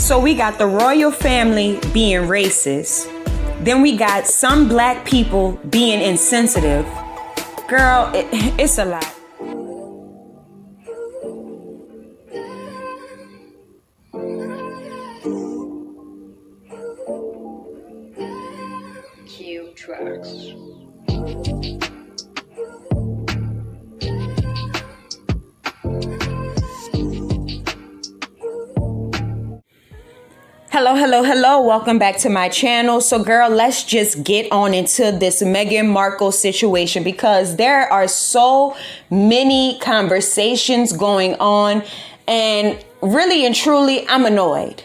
So we got the royal family being racist. Then we got some black people being insensitive. Girl, it's a lot. Cue tracks. Hello. Welcome back to my channel. So girl, let's just get on into this Meghan Markle situation because there are so many conversations going on and really and truly, I'm annoyed.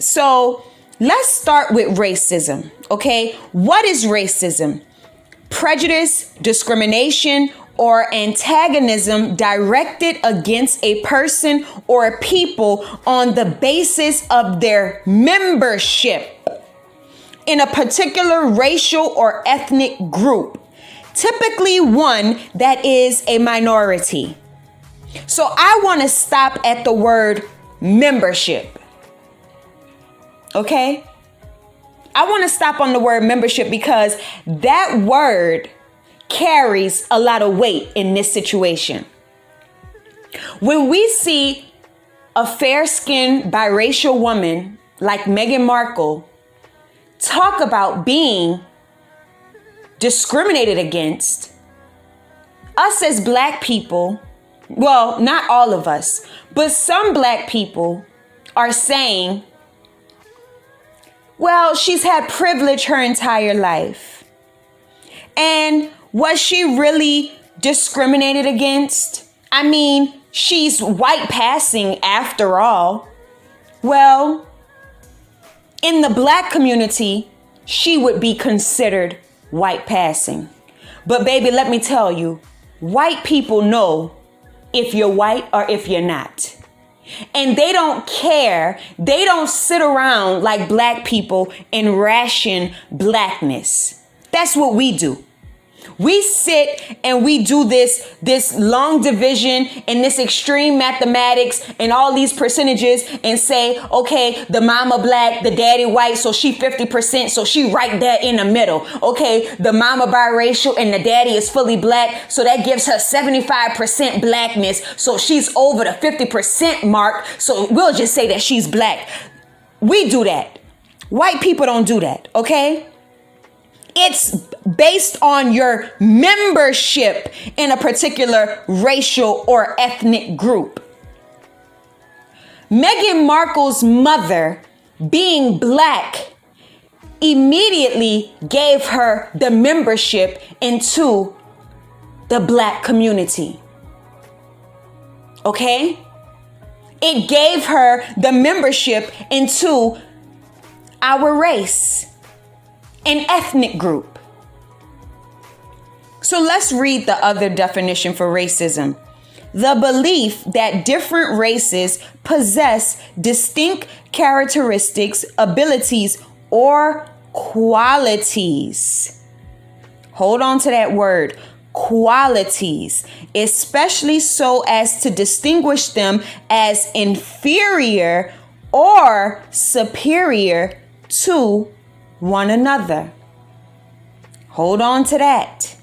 So let's start with racism, okay? What is racism? Prejudice, discrimination, or antagonism directed against a person or a people on the basis of their membership in a particular racial or ethnic group, typically one that is a minority. So I want to stop at the word membership. Okay? I want to stop on the word membership because that word carries a lot of weight in this situation. When we see a fair-skinned biracial woman like Meghan Markle talk about being discriminated against, us as black people, well, not all of us, but some black people are saying, well, she's had privilege her entire life. And was she really discriminated against? I mean, she's white passing after all. Well, in the black community, she would be considered white passing. But baby, let me tell you, white people know if you're white or if you're not. And they don't care. They don't sit around like black people and ration blackness. That's what we do. We sit and we do this long division and this extreme mathematics and all these percentages and say, okay, the mama black, the daddy white, so she 50%, so she right there in the middle. Okay, the mama biracial and the daddy is fully black, so that gives her 75% blackness, so she's over the 50% mark, so we'll just say that she's black. We do that. White people don't do that, okay? It's based on your membership in a particular racial or ethnic group. Meghan Markle's mother, being black, immediately gave her the membership into the black community. Okay? It gave her the membership into our race. An ethnic group. So let's read the other definition for racism. The belief that different races possess distinct characteristics, abilities, or qualities. Hold on to that word, qualities, especially so as to distinguish them as inferior or superior to one another. Hold on to that.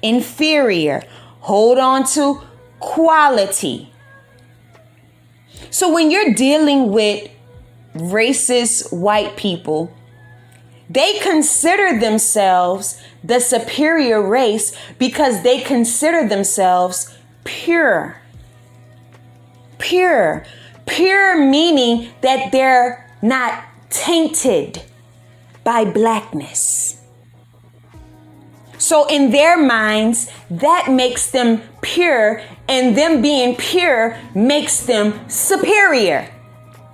Inferior. Hold on to quality. So when you're dealing with racist white people, they consider themselves the superior race because they consider themselves pure. Pure. Pure meaning that they're not tainted by blackness. So in their minds, that makes them pure, and them being pure makes them superior.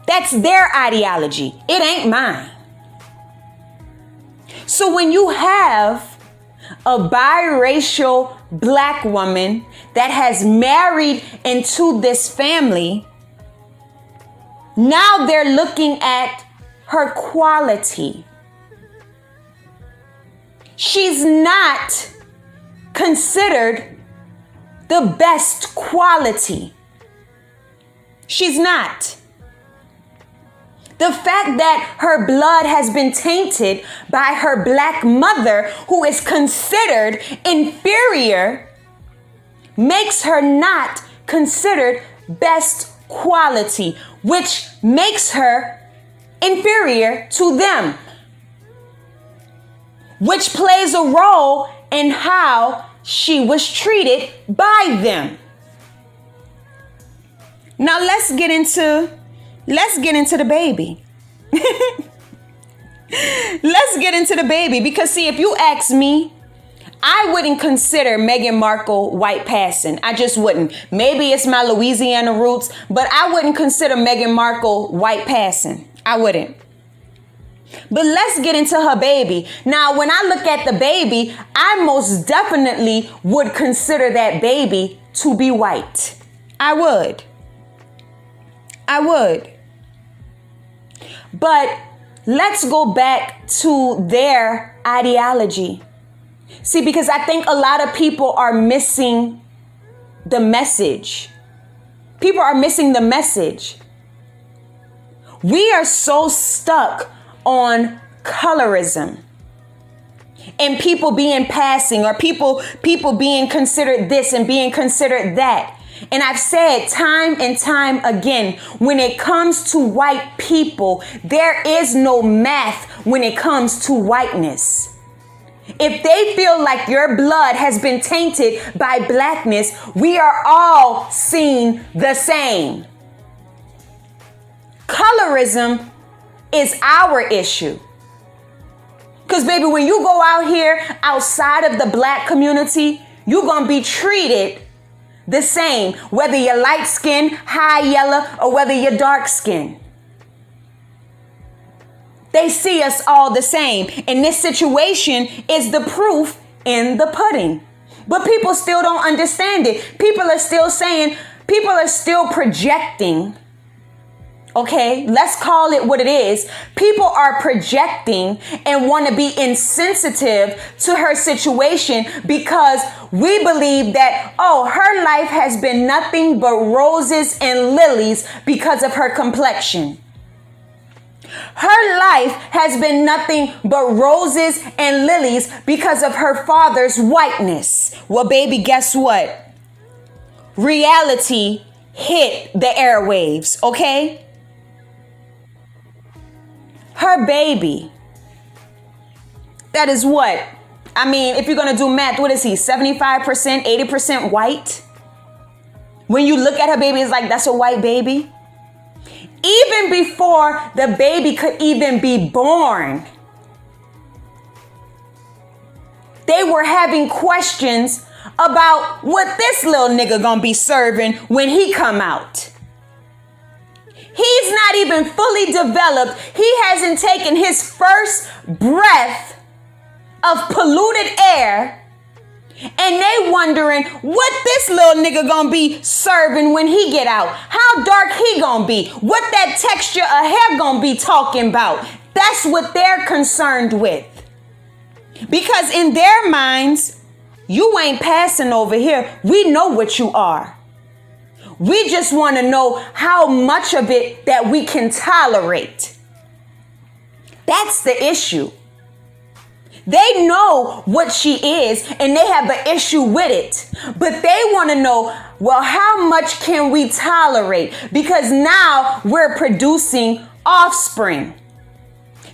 That's their ideology. It ain't mine. So when you have a biracial black woman that has married into this family, now they're looking at her quality. She's not considered the best quality. She's not. The fact that her blood has been tainted by her black mother, who is considered inferior, makes her not considered best quality, which makes her inferior to them, which plays a role in how she was treated by them. Now let's get into the baby. Let's get into the baby, because see, if you ask me, I wouldn't consider Meghan Markle white passing. I just wouldn't. Maybe it's my Louisiana roots, but I wouldn't consider Meghan Markle white passing. I wouldn't. But let's get into her baby. Now, when I look at the baby, I most definitely would consider that baby to be white. I would. But let's go back to their ideology. See, because I think a lot of people are missing the message. People are missing the message. We are so stuck on colorism and people being passing, or people being considered this and being considered that. And I've said time and time again, when it comes to white people, there is no math when it comes to whiteness. If they feel like your blood has been tainted by blackness, we are all seen the same. Colorism is our issue. Because baby, when you go out here outside of the black community, you're going to be treated the same, whether you're light skin, high yellow, or whether you're dark skin. They see us all the same. And this situation is the proof in the pudding. But people still don't understand it. People are still projecting. Okay, let's call it what it is. People are projecting and want to be insensitive to her situation because we believe that, oh, her life has been nothing but roses and lilies because of her complexion. Her life has been nothing but roses and lilies because of her father's whiteness. Well, baby, guess what? Reality hit the airwaves, okay? Her baby, that is what? I mean, if you're going to do math, what is he? 75%, 80% white? When you look at her baby, it's like, that's a white baby. Even before the baby could even be born, they were having questions about what this little nigga gonna be serving when he come out. He's not even fully developed. He hasn't taken his first breath of polluted air. And they wondering what this little nigga gonna be serving when he get out. How dark he gonna be. What that texture of hair gonna be talking about. That's what they're concerned with. Because in their minds, you ain't passing over here. We know what you are. We just want to know how much of it that we can tolerate. That's the issue. They know what she is and they have an issue with it. But they want to know, well, how much can we tolerate? Because now we're producing offspring.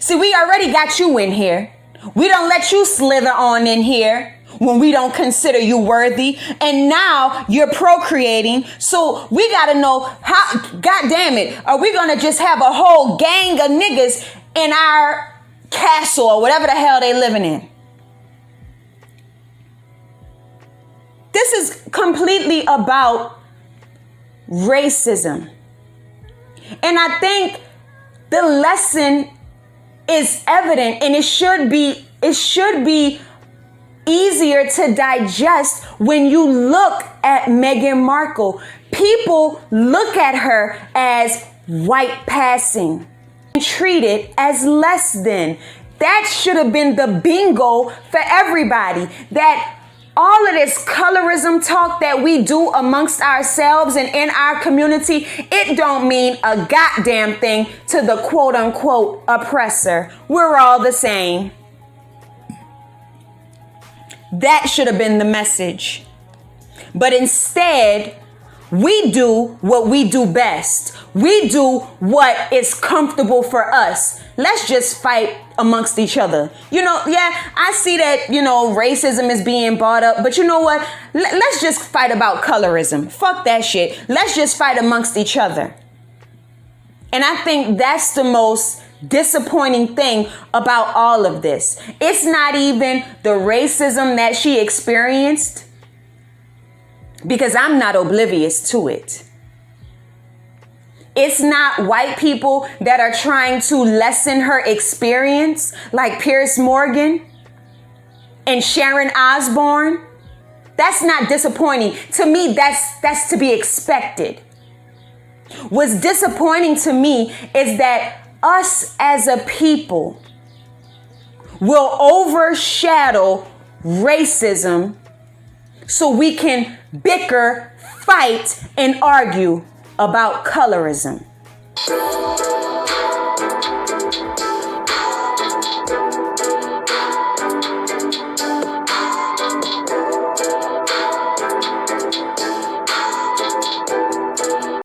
See, we already got you in here. We don't let you slither on in here when we don't consider you worthy. And now you're procreating. So we got to know how, God damn it, are we going to just have a whole gang of niggas in our castle or whatever the hell they living in? This is completely about racism. And I think the lesson is evident, and it should be easier to digest when you look at Meghan Markle. People look at her as white passing, treated as less than. That should have been the bingo for everybody. That All of this colorism talk that we do amongst ourselves and in our community, it don't mean a goddamn thing to the quote unquote oppressor. We're all the same. That should have been the message. But instead, we do what we do best. We do what is comfortable for us. Let's just fight amongst each other. I see that, racism is being brought up, but you know what? Let's just fight about colorism. Fuck that shit. Let's just fight amongst each other. And I think that's the most disappointing thing about all of this. It's not even the racism that she experienced, because I'm not oblivious to it. It's not white people that are trying to lessen her experience, like Piers Morgan and Sharon Osbourne. That's not disappointing. To me, that's to be expected. What's disappointing to me is that us as a people will overshadow racism so we can bicker, fight, and argue about colorism.